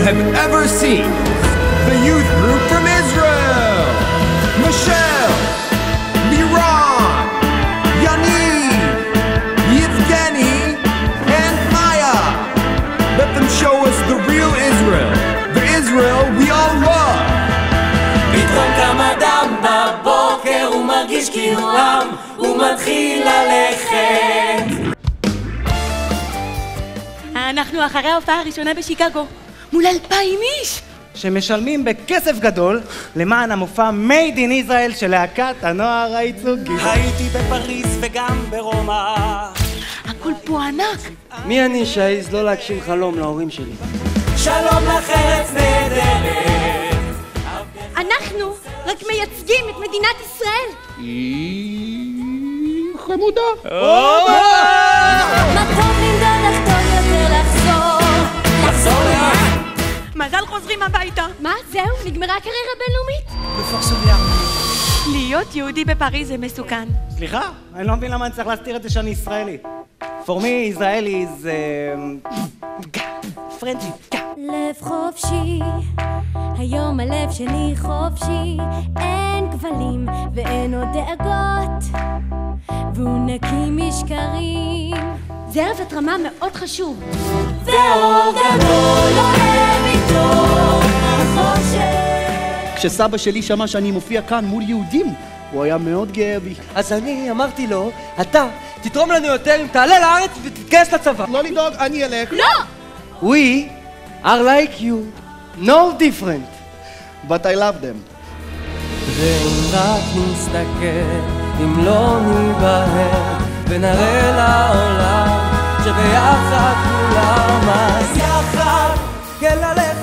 have ever seen. The youth group from Israel. Michelle, Liron, Yaniv, Yevgeny, and Maya. Let them show us the real Israel. The Israel we all love. פתאום קם אדם בבוקר, הוא מרגיש כאילו עם, הוא מתחיל ללכת. אנחנו אחרי ההופעה הראשונה בשיקגו, מול 2,000 איש! שמשלמים בכסף גדול למען המופע Made in Israel של להקת הנוער הייצוגי. הייתי בפריז וגם ברומא. הכל פה ענק. מי אני שהעז לא להגשים חלום להורים שלי? שלום לך ארץ נהדרת. אנחנו רק מייצגים את מדינת ישראל. חמודה. מקום לנדוד לחתור יותר לחזור לאן? מזל חוזרים הביתה. מה? זהו? נגמרה הקריירה הבינלאומית? בפורסומיה. להיות יהודי בפריז זה מסוכן. סליחה? אני לא מבין למה אני צריך להסתיר את זה שאני ישראלי. For me, Israeli is... French. לב חופשי, היום הלב שלי חופשי, אין כבלים ואין עוד דאגות, והוא נקי משקרים. זה ערב התרמה מאוד חשוב. ואור גדול עולה מתוך החושך. כשסבא שלי שמע שאני מופיע כאן מול יהודים, הוא היה מאוד גאה בי. אז אני אמרתי לו, אתה תתרום לנו יותר אם תעלה לארץ ותתגייס לצבא. לא לדאוג, אני אלך. לא! We are like you, no different, but I love them. ואם רק נסתכל, אם לא ניבהר, ונראה לעולם שביחד כולם, אז יחד כן ללכת